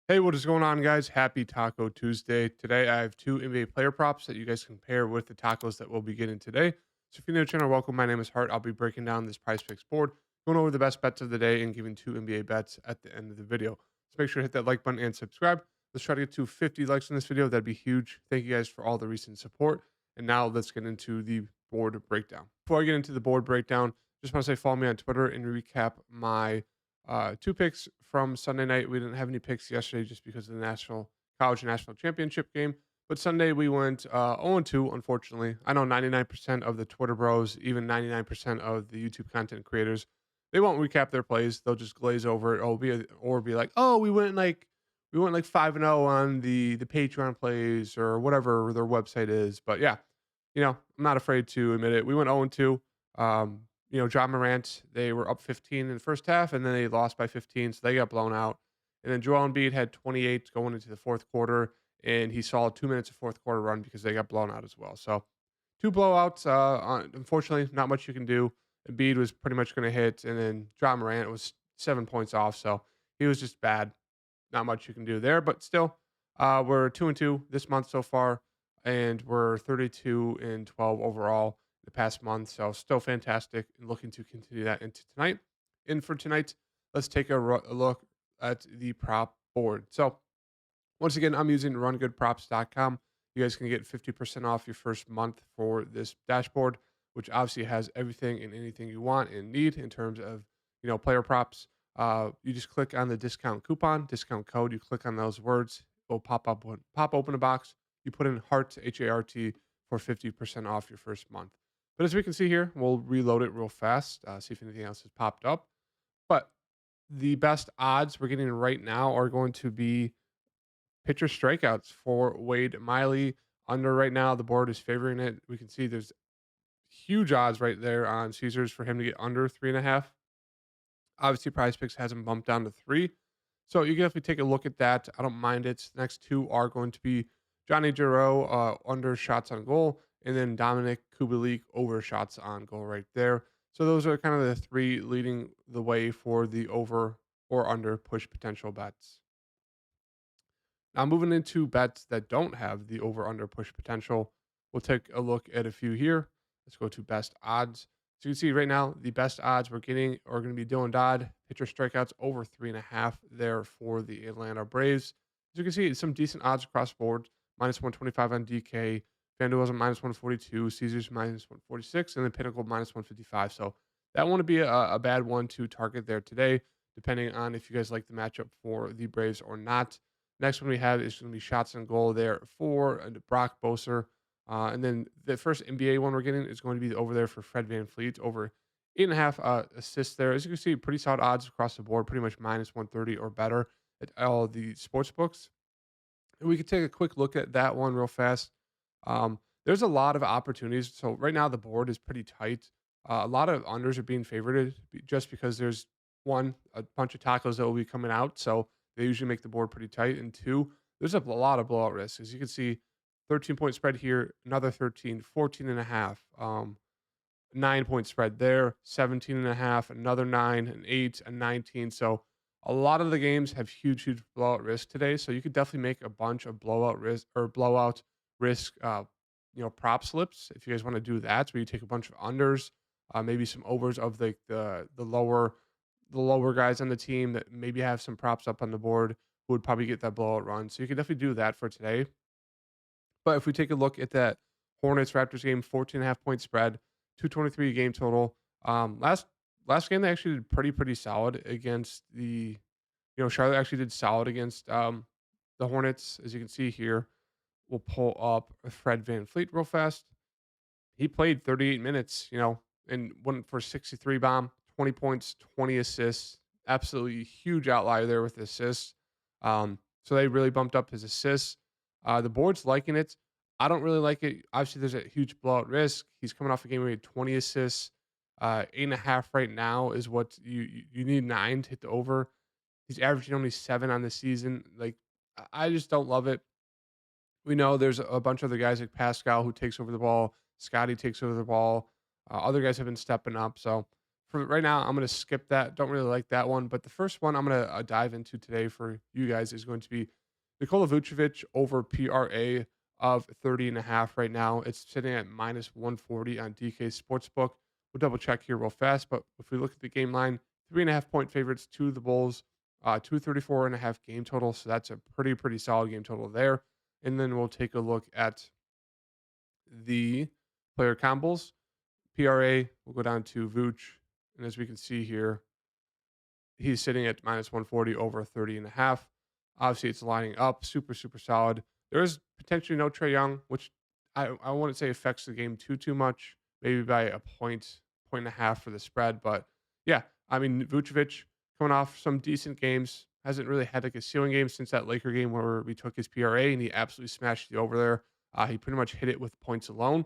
Hey, what is going on, guys? Happy Taco Tuesday. Today, I have two NBA player props that you guys can pair with the tacos that we'll be getting today. So, if you're new to the channel, welcome. My name is Hart. I'll be breaking down this price picks board, going over the best bets of the day, and giving two NBA bets at the end of the video. So, make sure to hit that like button and subscribe. Let's try to get to 50 likes in this video. That'd be huge. Thank you guys for all the recent support. And now, let's get into the board breakdown. Before I get into the board breakdown, just want to say follow me on Twitter and recap my two picks from Sunday night. We didn't have any picks yesterday just because of the national college national championship game. But Sunday we went 0-2, unfortunately. I know 99% of the Twitter bros, even 99% of the YouTube content creators, they won't recap their plays. They'll just glaze over it. Or be like, oh, we went like 5-0 on the Patreon plays or whatever their website is. But yeah, I'm not afraid to admit it. We went 0-2. John Morant, they were up 15 in the first half, and then they lost by 15, so they got blown out. And then Joel Embiid had 28 going into the fourth quarter, and he saw 2 minutes of fourth quarter run because they got blown out as well. So two blowouts. Unfortunately, not much you can do. Embiid was pretty much going to hit, and then John Morant was 7 points off, so he was just bad. Not much you can do there, but still, we're 2-2 this month so far, and we're 32-12 overall the past month. So still fantastic, and looking to continue that into tonight. And for tonight, let's take a look at the prop board. So once again, I'm using rungoodprops.com. You guys can get 50% off your first month for this dashboard, which obviously has everything and anything you want and need in terms of player props. You just click on the discount code. You click on those words, it'll pop open a box. You put in Hart HART for 50% off your first month. But as we can see here, we'll reload it real fast, see if anything else has popped up. But the best odds we're getting right now are going to be pitcher strikeouts for Wade Miley. Under right now, the board is favoring it. We can see there's huge odds right there on Caesars for him to get under 3.5. Obviously, Prize Picks hasn't bumped down to 3. So you can definitely take a look at that. I don't mind it. The next two are going to be Johnny Giroux under shots on goal, and then Dominic Kubalik over shots on goal right there. So those are kind of the three leading the way for the over or under push potential bets. Now, moving into bets that don't have the over under push potential, we'll take a look at a few here. Let's go to best odds. So you can see right now, the best odds we're getting are going to be Dylan Dodd, pitcher strikeouts over 3.5 there for the Atlanta Braves. As you can see, some decent odds across the board. Minus 125 on DK, FanDuel's at minus 142, Caesars minus 146, and then Pinnacle minus 155. So that wouldn't be a bad one to target there today, depending on if you guys like the matchup for the Braves or not. Next one we have is going to be shots on goal there for Brock Boser. And then the first NBA one we're getting is going to be over there for Fred VanVleet, over 8.5 assists there. As you can see, pretty solid odds across the board, pretty much minus 130 or better at all the sports books. And we could take a quick look at that one real fast. There's a lot of opportunities. So right now the board is pretty tight. A lot of unders are being favored just because there's one, a bunch of tacos that will be coming out. So they usually make the board pretty tight. And two, there's a lot of blowout risks. As you can see, 13-point spread here, another 13, 14 and a half, 9-point spread there, 17 and a half, another 9, an 8, a 19. So a lot of the games have huge blowout risk today. So you could definitely make a bunch of blowout risk, prop slips if you guys want to do that. Where you take a bunch of unders, maybe some overs of the lower guys on the team that maybe have some props up on the board who would probably get that blowout run. So you can definitely do that for today. But if we take a look at that Hornets Raptors game, 14.5-point spread, 223 game total. Last game they actually did pretty solid against Charlotte actually did solid against the Hornets. As you can see here, we'll pull up Fred VanVleet real fast. He played 38 minutes, and went for 63 bomb, 20 points, 20 assists. Absolutely huge outlier there with assists. So they really bumped up his assists. The board's liking it. I don't really like it. Obviously, there's a huge blowout risk. He's coming off a game where he had 20 assists. 8.5 right now is what you need 9 to hit the over. He's averaging only 7 on the season. Like, I just don't love it. We know there's a bunch of other guys like Pascal who takes over the ball. Scotty takes over the ball. Other guys have been stepping up. So For right now, I'm going to skip that. Don't really like that one. But the first one I'm going to dive into today for you guys is going to be Nikola Vucevic over PRA of 30.5 right now. It's sitting at minus 140 on DK Sportsbook. We'll double check here real fast. But if we look at the game line, 3.5 point favorites to the Bulls, 234.5 game total. So that's a pretty solid game total there. And then we'll take a look at the player combos. PRA will go down to Vooch. And as we can see here, he's sitting at minus 140 over 30.5. Obviously, it's lining up super solid. There is potentially no Trey Young, which I wouldn't say affects the game too much, maybe by a point and a half for the spread. But yeah, I mean, Vucevic coming off some decent games, hasn't really had like a ceiling game since that Laker game where we took his PRA and he absolutely smashed the over there. He pretty much hit it with points alone.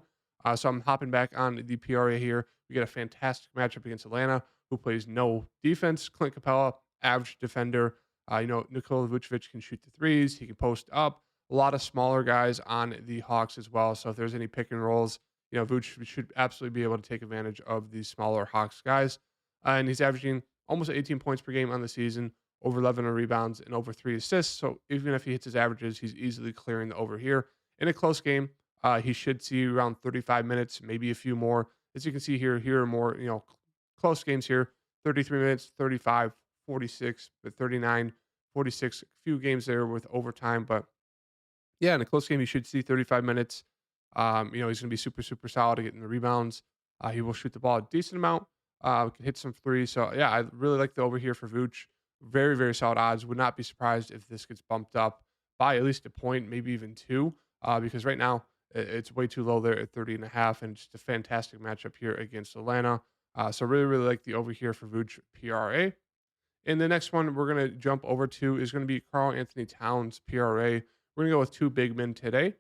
So I'm hopping back on the PRA here. We get a fantastic matchup against Atlanta, who plays no defense. Clint Capella, average defender. Nikola Vucevic can shoot the threes. He can post up. A lot of smaller guys on the Hawks as well. So if there's any pick and rolls, Vucevic should absolutely be able to take advantage of these smaller Hawks guys. And he's averaging almost 18 points per game on the season, over 11 rebounds, and over 3 assists. So even if he hits his averages, he's easily clearing the over here. In a close game, he should see around 35 minutes, maybe a few more. As you can see here are more, close games here. 33 minutes, 35, 46, but 39, 46. A few games there with overtime. But yeah, in a close game, you should see 35 minutes. He's going to be super solid at getting the rebounds. He will shoot the ball a decent amount. Can hit some threes. So yeah, I really like the over here for Vooch. Very solid odds. Would not be surprised if this gets bumped up by at least a point, maybe even two. Because right now it's way too low there at 30.5, and just a fantastic matchup here against Atlanta. So really like the over here for Vooch PRA. And the next one we're going to jump over to is going to be Karl Anthony Towns PRA. We're going to go with two big men today.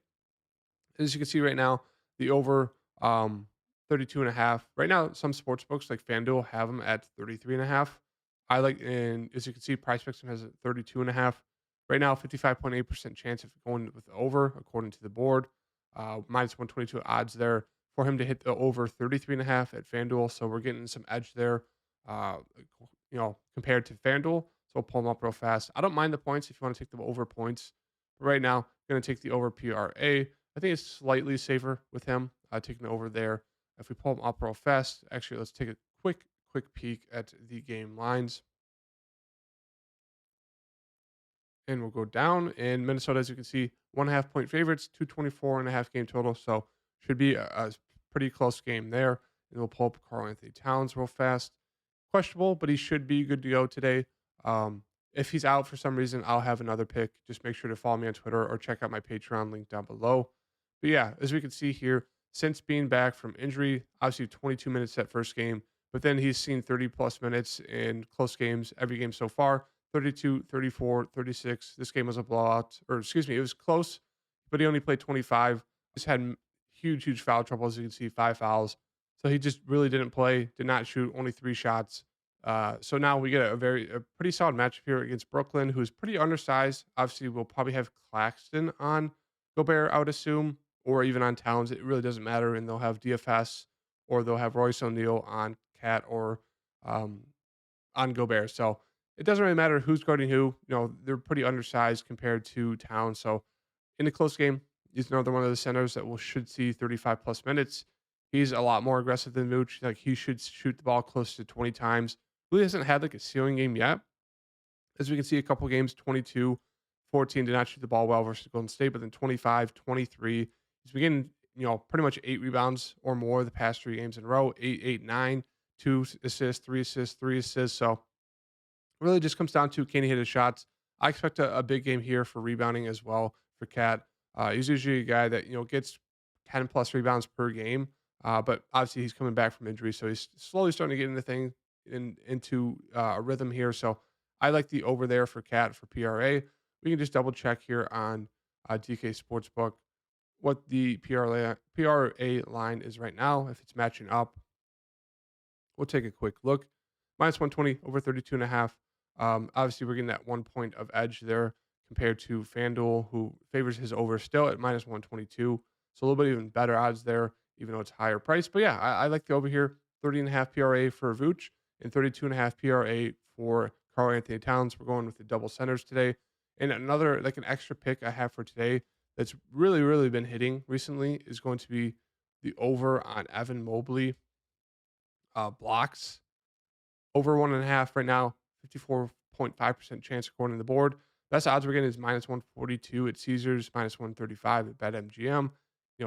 As you can see right now, the over 32.5. Right now, some sports books like FanDuel have them at 33.5. I like, and as you can see, PrizePicks has it 32.5. Right now, 55.8% chance of going with the over, according to the board. Minus 122 odds there for him to hit the over 33.5 at FanDuel. So we're getting some edge there, compared to FanDuel. So we'll pull them up real fast. I don't mind the points if you want to take the over points. But right now, I'm going to take the over PRA. I think it's slightly safer with him taking the over there. If we pull them up real fast, actually, let's take a quick peek at the game lines. And we'll go down. In Minnesota, as you can see, 1.5 point favorites, 224.5 game total. So should be a pretty close game there. And we'll pull up Karl Anthony Towns real fast. Questionable, but he should be good to go today. If he's out for some reason, I'll have another pick. Just make sure to follow me on Twitter or check out my Patreon link down below. But yeah, as we can see here, since being back from injury, obviously 22 minutes that first game, but then he's seen 30 plus minutes in close games every game so far. 32, 34, 36. This game was a blowout, or excuse me, it was close, but he only played 25. Just had huge foul trouble, as you can see, 5 fouls. So he just really didn't play, did not shoot, only 3 shots. So now we get a pretty solid matchup here against Brooklyn, who's pretty undersized. Obviously, we'll probably have Claxton on Gobert, I would assume, or even on Towns. It really doesn't matter, and they'll have DFS or they'll have Royce O'Neal on Cat or um, on Gobert. So it doesn't really matter who's guarding who. They're pretty undersized compared to Towns. So in a close game, he's another one of the centers that should see 35 plus minutes. He's a lot more aggressive than Vooch. Like, he should shoot the ball close to 20 times. Really hasn't had like a ceiling game yet. As we can see, a couple games, 22, 14 did not shoot the ball well versus Golden State, but then 25, 23. He's been getting, pretty much 8 rebounds or more the past 3 games in a row. 8, 9, 2 assists, 3 assists, 3 assists. So it really just comes down to, can he hit his shots? I expect a big game here for rebounding as well for Cat. He's usually a guy that, gets 10 plus rebounds per game. But obviously he's coming back from injury, so he's slowly starting to get into a rhythm here. So I like the over there for Cat for PRA. We can just double check here on DK Sportsbook what the PRA line is right now. If it's matching up, we'll take a quick look. Minus 120 over 32.5. Obviously, we're getting that 1 point of edge there compared to FanDuel, who favors his over still at minus 122. So a little bit even better odds there, even though it's higher price. But yeah, I like the over here, 30.5 PRA for Vooch. and 32.5 PRA for Carl Anthony Towns. We're going with the double centers today. And another, like an extra pick I have for today that's really, really been hitting recently is going to be the over on Evan Mobley blocks. Over 1.5 right now, 54.5% chance according to the board. Best odds we're getting is -142 at Caesars, -135 at BetMGM.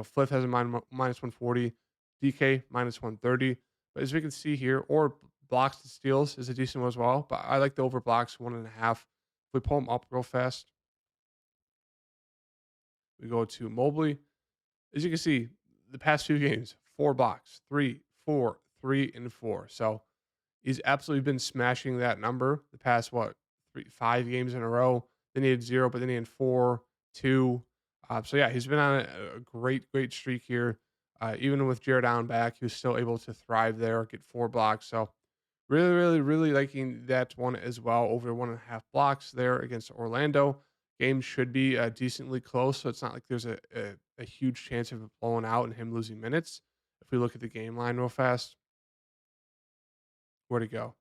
Fliff has a -140, DK -130. But as we can see here, or blocks to steals is a decent one as well. But I like the over blocks 1.5. If we pull them up real fast, we go to Mobley. As you can see, the past few games, 4 blocks, 3, 4, 3, and 4. So he's absolutely been smashing that number the past, what, 5 games in a row. Then he had 0, but then he had 4, 2. So, yeah, he's been on a great, great streak here. Even with Jared Allen back, he was still able to thrive there, get 4 blocks. So, really, really, really liking that one as well. Over 1.5 blocks there against Orlando. Game should be decently close, so it's not like there's a huge chance of it blowing out and him losing minutes. If we look at the game line real fast, where'd it go?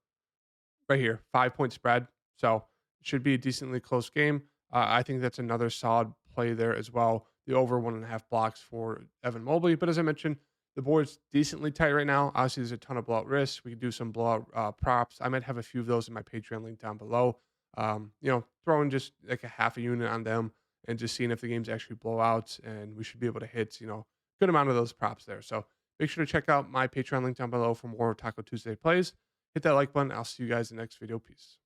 Right here, 5-point spread. So it should be a decently close game. I think that's another solid play there as well. The over 1.5 blocks for Evan Mobley. But as I mentioned, the board's decently tight right now. Obviously, there's a ton of blowout risks. We could do some blowout props. I might have a few of those in my Patreon link down below. Throwing just like a half a unit on them and just seeing if the games actually blow out. And we should be able to hit, good amount of those props there. So make sure to check out my Patreon link down below for more Taco Tuesday plays. Hit that like button. I'll see you guys in the next video. Peace.